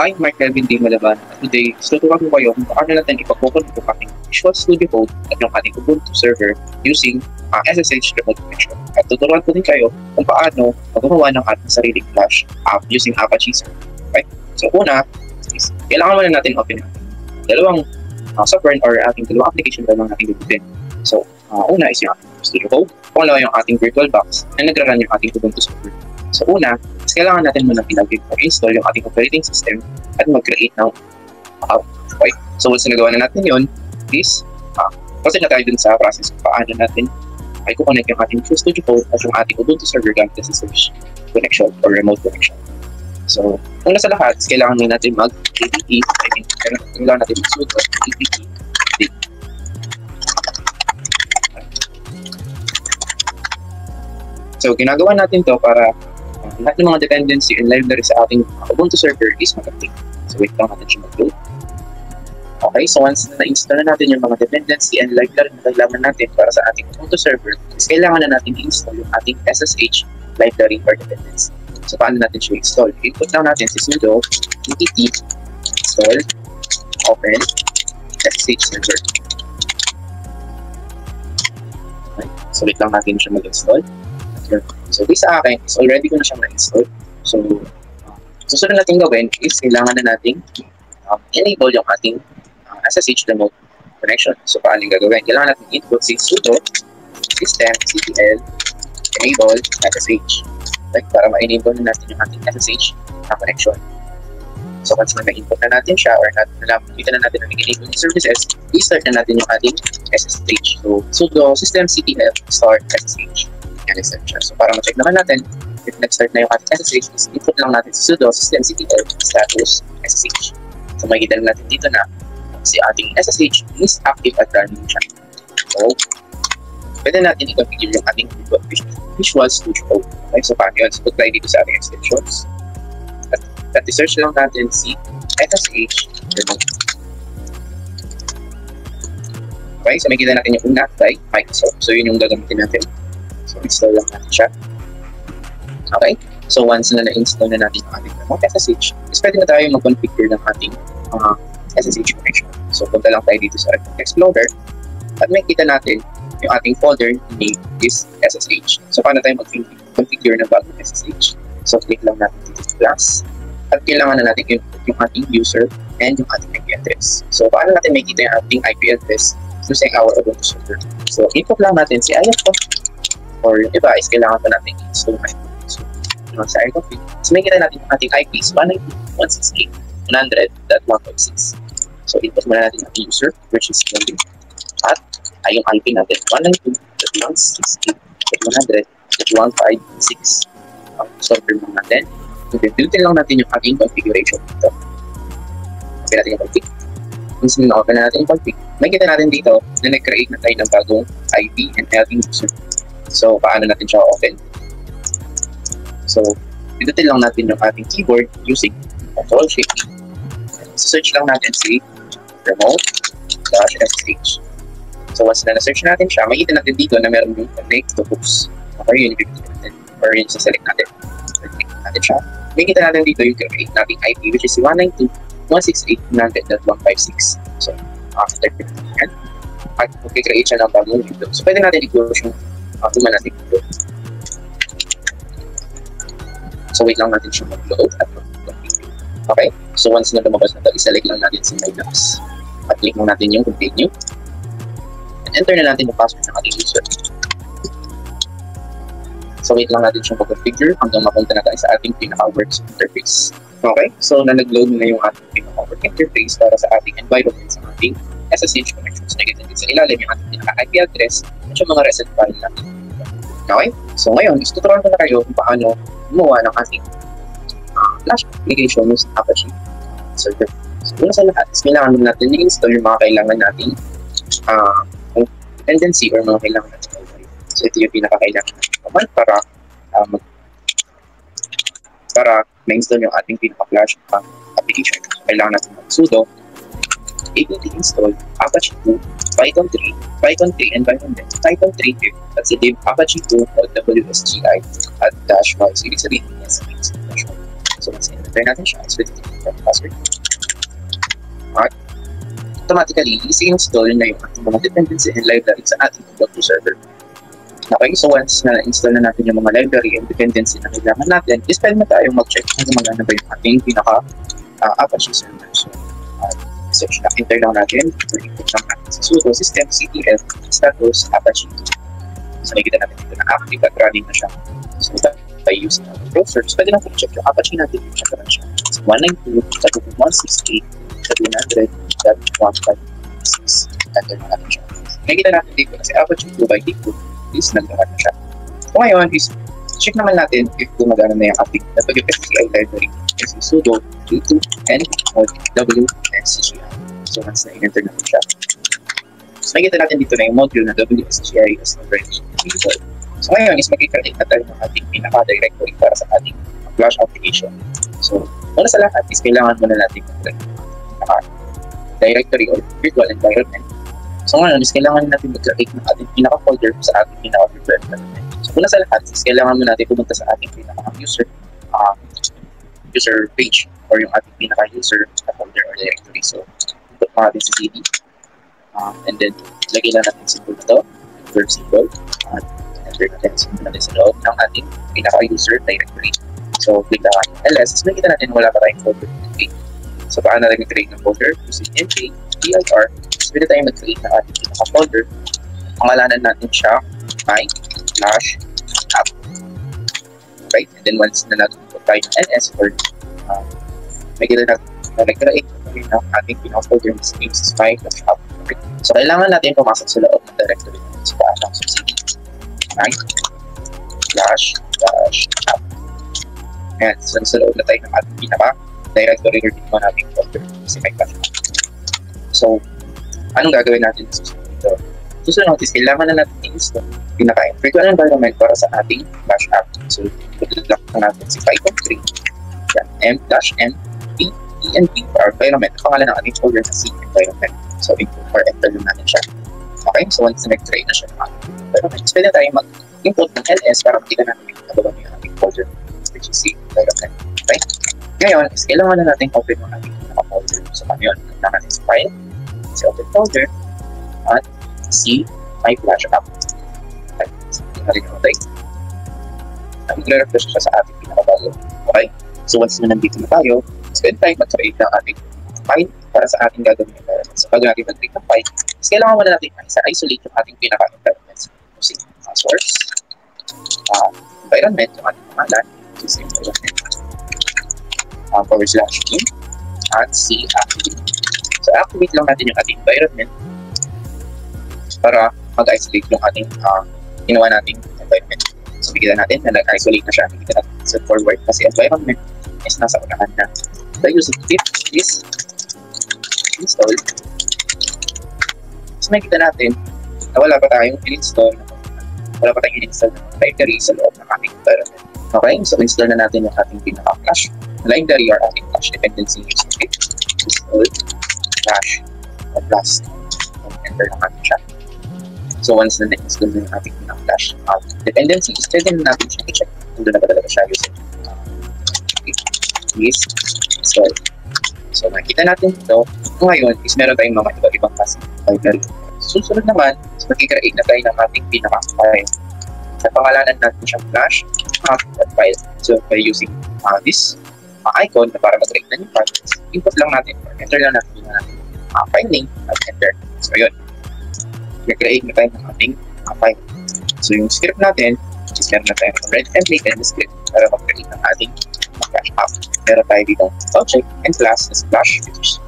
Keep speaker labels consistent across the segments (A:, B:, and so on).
A: I'm Mark Kelvin D. Malaban. Today, tuturuan ko kayo kung paano natin ipag-open yung ating Visual Studio Code at yung ating Ubuntu server using SSH remote connection. At tuturuan ko din kayo kung paano magawa ng ating sariling Flash app using Apache server. Okay? So una, is, kailangan muna natin open dalawang software or ating dalawang application na natin gagawin. So, una is yung ating Studio Code. Pangalawa yung ating VirtualBox na nagra-run yung ating Ubuntu server. So una, kailangan natin muna pinag-install yung ating operating system at mag-create ng app. Okay? So once nagawa na natin yun, is kasi na tayo dun sa process kung paano natin ay kukonect yung ating Visual Studio Code at yung ating Ubuntu server gamit sa SSH connection or remote connection. So, una sa lahat, kailangan muna natin mag-apt, kailangan natin mag-sudo apt. So, ginagawa natin to para lahat ng mga dependency and library sa ating Ubuntu server is mag-update. So, wait lang natin siya mag-load. Okay, so once na-install na natin yung mga dependency and library na kailangan natin para sa ating Ubuntu server, is kailangan na natin i-install yung ating SSH library for dependency. So, paano natin siya i-install? Input lang natin si sudo apt install open SSH server. Okay, so wait lang natin siya mag-install. So, this sa akin is already ko na siyang na-install. So, susunod natin gawin is kailangan na natin enable yung ating SSH remote connection. So, paano yung gagawin? Kailangan natin input si sudo systemctl enable SSH. Like, para ma-enable na natin yung ating SSH connection. So, once na na-input na natin siya or nakita na natin na nag-enable yung services, i-start na natin yung ating SSH. So, sudo systemctl start SSH. So, para ma-check naman natin, if nag-start na yung ating SSH, is input lang natin si sudo systemctl status SSH. So, makikita natin dito na si ating SSH is active at running siya. So, pwede natin i-configure yung ating Visual Studio Code. Okay, so paano yun? So, put tayo dito sa ating extensions. At i-search lang natin si SSH remote. Okay, so makikita natin yung una by Microsoft. So, yun yung gagamitin natin. So, install lang natin siya. Okay? So, once na na-install na natin yung ating remote SSH, is pwede na tayo mag-configure ng ating SSH connection. So, punta lang tayo dito sa Explorer at makikita natin yung ating folder name is SSH. So, paano tayo mag-configure ng bagong SSH? So, click lang natin dito sa plus at kailangan na natin yung ating user and yung ating IP address. So, paano natin makikita yung ating IP address using our Ubuntu server? So, input lang natin si IFCO or yung iba is kailangan pa natin i-install na ito. So, sa airconfig, so makikita natin yung ating IP is 192.168.100.156. So, input muna natin ang user, which is Kelvin, at yung IP natin, 192.168.100.156. Server lang natin. Build-in lang natin yung ating configuration dito. Okay natin yung config. Once na-open na natin yung config, makikita natin dito na nag-create na tayo ng bagong IP and ating user. So, paano natin siya open? So, pindutin lang natin yung ating keyboard using Ctrl-Shift. So, search lang natin si remote-sh. So, once na na-search natin siya, makikita natin dito na meron yung connect to hooks. Okay, yun yung pipilitin natin. Or yun yung select natin. Click natin siya. Makikita natin dito yung create nating IP which is 192.168.100.156. So, after yan, mag-create siya ng bagong window. So, pwede natin i-close yung tuman natin dito. So, wait lang natin siya mag-load at mag-configure. Okay? So, once na lumabas na ito, iselect lang natin si MyBox. At click lang natin yung continue. And enter na natin yung password ng ating user. So, wait lang natin siyang mag-configure hanggang mapunta na tayo sa ating pinaka-works interface. Okay? So, na-nag-load na yung ating pinaka-work interface para sa ating environment sa ating SSH connections. Nakikita din sa ilalim yung ating pinaka-IP address at yung mga reset file natin. Okay? So, ngayon, tuturuan ko na kayo kung paano gumawa ng ating Flash application sa Apache server. So, una sa lahat, kailangan natin i-install yung mga kailangan nating dependency or mga kailangan natin library. So, ito yung pinaka-kailangan natin naman para ma-install yung ating pinaka-Flash application. So, kailangan natin mag-sudo apt install Apache 2, Python 3, Python 3 environment, Python 3 pip, at si div Apache 2 WSGI at -y. So, ibig sabihin, yes, -y. So once enter natin siya, is with the password. At automatically, isi-install na yung ating mga dependency and library sa ating Ubuntu server. Okay, so once na install na natin yung mga library and dependency na kailangan natin, is pwede na tayong mag-check kung magana ba yung ating Apache server. So, search na, enter lang natin, input lang natin sa sudo systemctl status Apache. So, nakikita natin dito na active at running na siya. So, by using our browser, so pwede natin check yung Apache natin yung siya siya. So, 192.168.700.156. Enter na natin siya. Nakikita natin dito na si Apache 2 by default is naglahat na siya. So, ngayon is check naman natin if gumagana na yung ating WSCI library. Kasi sudo d2 and WSCI. So, once na-enter natin siya. So, nakikita natin dito na yung module na WSCI is already installed. So, ngayon is mag-create na tayo ng ating pinaka-directory para sa ating Flash application. So, una sa lahat is kailangan muna natin directory or virtual environment. So, ngayon is kailangan natin mag-create ng ating pinaka-folder sa ating pinaka-virtual environment. So, una sa lahat is kailangan muna natin pumunta sa ating pinaka-user page or yung ating pinaka-user folder or directory. So, input pa natin sa CD. And then, lagay lang natin symbol na ito, verb symbol. Enter natin symbol natin sa loob ng ating pinaka-user directory. So, click lang natin ls. So, nakikita natin wala pa tayong folder to create. So, paano natin mag-create ng folder? Using mk, dir. So, pwede tayong mag-create ng ating pinaka-folder. Pangalanan natin siya my flash app. Right? And then, once na nag-put tayo ng ls for nakikita natin na nag-create ng ating pinaka-folder na name is my flash app. Okay. So, kailangan natin pumasok sa loob ng directory natin. So, paano sa cd my flash app. Ayan, so sa loob na tayo ng ating pinaka-directory or dito natin folder kasi may flash. So, anong gagawin natin sa susunod dito? Susunod is kailangan na natin i-install pinaka-virtual environment para sa ating flash app. So, pag-lock na natin si Python 3. Yan, m-n env para environment. Pangalan ng ating folder sa C environment. So, input or enter lang natin siya. Okay, so once na nag-create na siya ng ating environment, pwede na tayo mag-input ng ls para makita natin yung nagawa yung ating folder. Which is C environment. Okay? Ngayon, is kailangan na natin open yung ating folder. So, kami yun. Nagla natin sa file, sa open folder, at C my flash app. Okay? So, tingnan yung tayo. Mag-refresh siya sa ating pinakabago. Okay? So, once na nandito na tayo, is pwede tayo mag-create ng ating file para sa ating gagawin environment. So, pag natin mag-create ng file, is kailangan muna natin isolate yung ating pinaka-environment. Using source, environment, yung ating pangalan, using environment, /in, at C activate. So, activate lang natin yung ating environment para mag-isolate yung ating ginawa nating environment. So, bigyan natin na nag-isolate na siya. Bigyan natin sa forward kasi environment is nasa unahan na. The using tip is install. So, nakikita natin na wala pa tayong in-install ng library sa loob ng ating environment. Okay, so install na natin yung ating pinaka-flash library or ating flash dependency using it. Install flash or blast. Enter lang natin siya. So once na na-install na yung ating pinaka-flash dependency, pwede na natin siya i-check kung doon na ba talaga siya using please install. So nakita natin ito. Ngayon is meron tayong mga iba-ibang class library. Susunod naman, so mag-create na tayo ng ating pinaka-file. At pangalanan natin siyang flash file. So by using this icon na para mag-create na yung file, input lang natin or enter lang natin yung file name at enter. So yun, mag-create na tayo ng ating file. So yung script natin is meron na tayo ng red template and the script para mag-create ng ating flash app. Meron tayo dito object and class na flash features.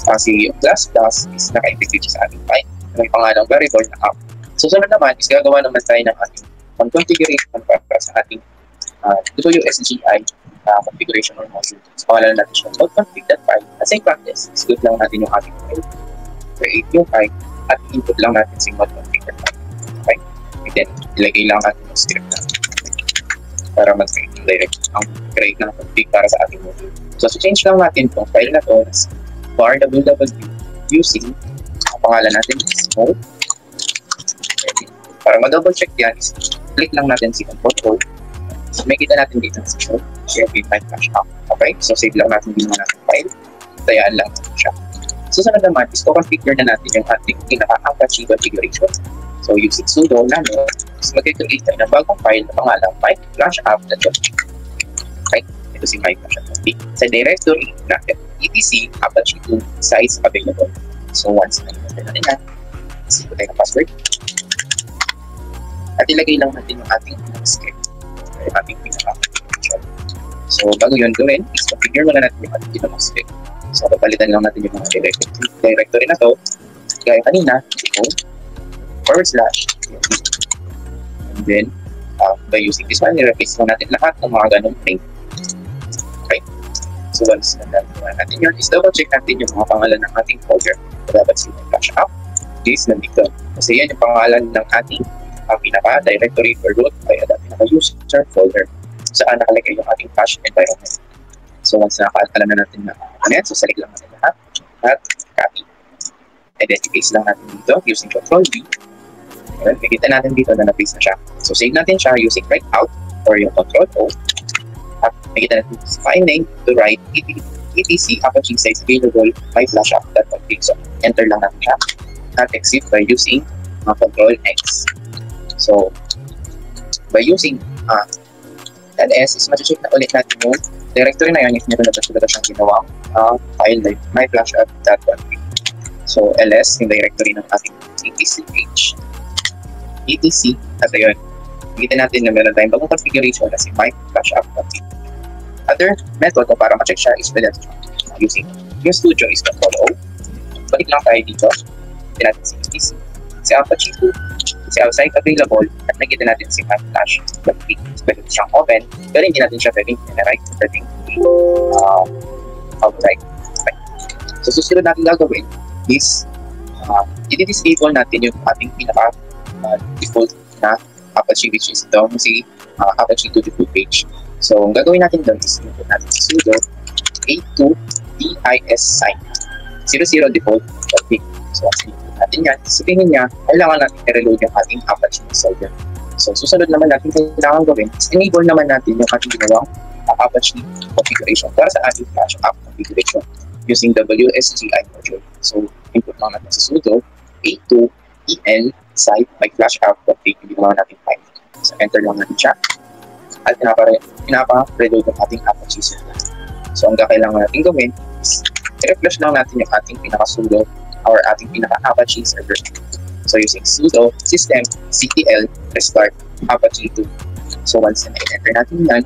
A: Kasi yung class is naka-integrate sa ating file. May pangalang variable na app. So, sunod naman is gagawa naman tayo ng ating configuration para sa ating WSGI configuration or module. So, pangalanan natin siya .config.file. At same practice, scoot lang natin yung ating file. Create yung file at input lang natin sa .config.file. Okay? And then, ilagay lang natin yung script natin para mag-create yung create ng config para sa ating module. So, change lang natin itong file na to as var www using pangalan natin is mode. Para ma-double check yan, is click lang natin si control So, may kita natin dito sa show. Create my flash app. Okay? So, save lang natin yung natin file. Tayaan lang natin siya. Susunod naman is configure na natin yung ating pinaka-Apache configuration. So, using sudo nano, is mag-create tayo ng bagong file na pangalang myflashapp.jpg. Okay? Ito si myflashapp.jpg. Sa directory natin, etc Apache 2 size available. So, once na natin yan, isip tayo ng password. At ilagay lang natin yung ating script. Yung ating pinaka-configuration. So, bago yun gawin, is configure muna natin yung ating pinaka-script. So, papalitan lang natin yung mga directory na to. Gaya kanina, /, and then, by using this one, i-replace lang natin lahat ng mga ganong link. Okay. So, once na natin yun, is double check natin yung mga pangalan ng ating folder. So, dapat si flash app is nandito. Kasi yan yung pangalan ng ating pinaka-directory for root ay pinaka-user folder. Saan nakalagay yung ating flash environment. So, once nakaalam na natin na yan, so select lang natin lahat at copy. And then, i-paste lang natin dito using Ctrl-V. And makikita natin dito na na-paste na siya. So, save natin siya using write out or yung Ctrl-O. At makikita natin finding to write etc Apache size available myflashapp.config. So, enter lang natin siya. At exit by using Ctrl-X. So, by using ls is ma-check na ulit natin yung directory na yun if meron na ba siyang ginawang file like myflashapp.config. So, ls yung directory ng ating etc at ayun, makikita natin na meron tayong bagong configuration na si myflashapp.config. Other method ko para ma-check siya is pwede using yung studio is Ctrl-O. Balik lang tayo dito. Hindi natin si etc, si Apache 2, si outside available, at nakikita natin si myflash.config. Pwede siyang open, pero hindi natin siya pwedeng generate, pwedeng outright. Okay. So, susunod natin gagawin is i-disable natin yung ating pinaka-default na Apache, which is ito, si Apache 2 default page. So, ang gagawin natin doon is input natin sa sudo a2 dis sign 00 default config. So, once input natin yan, sabihin niya, kailangan natin i-reload yung ating Apache server. So, susunod naman natin kailangan gawin is enable naman natin yung ating ginawang Apache configuration para sa ating flash app configuration using WSGI module. So, input lang natin sa sudo a2 en site myflashapp.config yung ginawa natin file. So, enter lang natin siya. At pinapa-reload yung ating Apache server. So, ang kailangan natin gawin is i-refresh lang natin yung ating pinaka-sudo or ating pinaka-Apache server. So, using sudo systemctl restart Apache 2. So, once na i-enter natin yan,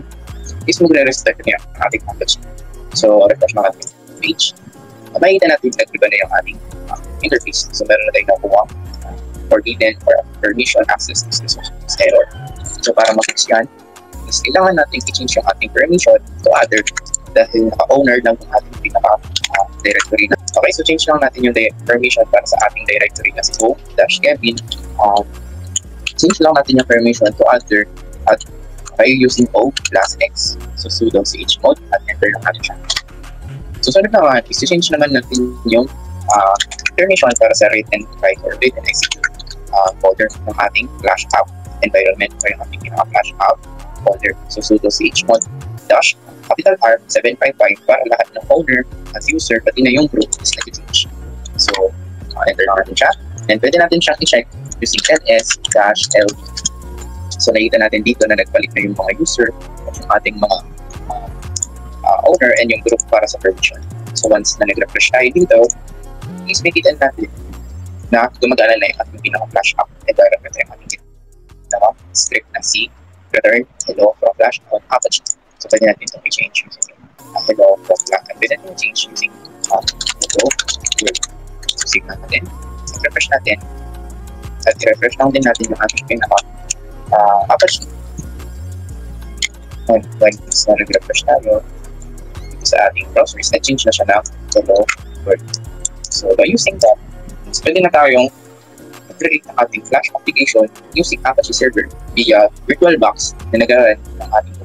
A: is magre-restart na yung ating Apache. So, refresh na natin yung page. Makikita natin nag-iba na yung ating interface. So, meron na tayong nakuha forbidden or permission access is error. So, para mag-fix yan, is kailangan natin i-change yung ating permission to other dahil naka-owner lang yung ating pinaka-directory na. Okay, so change lang natin yung permission para sa ating directory na si home-kevin. Change lang natin yung permission to other at by using o+x. So, sudo chmod at enter lang natin siya. So, sunod naman is to change naman natin yung permission para sa read and write or read and execute folder ng ating flash app environment or yung ating pinaka-flash app folder. So, sudo chmod -R 755 para lahat ng owner at user pati na yung group is nag-change. So, enter lang natin siya. And pwede natin siyang i-check using ls-l. So, nakita natin dito na nagpalit na yung mga user at yung ating mga owner and yung group para sa permission. So, once na nag-refresh tayo dito, is makita natin na gumagana na yung ating pinaka-flash app environment yung ating script na C return hello from flash on Apache. So, pwede natin itong i-change using hello from flash. And pwede natin i-change using hello here. So, save natin. Refresh natin. At i-refresh lang din natin yung ating pinaka-Apache. And once na nag-refresh tayo dito sa ating browser, is na-change na siya na hello world. So, by using that, pwede na tayong create ng ating Flash application using Apache server via VirtualBox na nag-run ng ating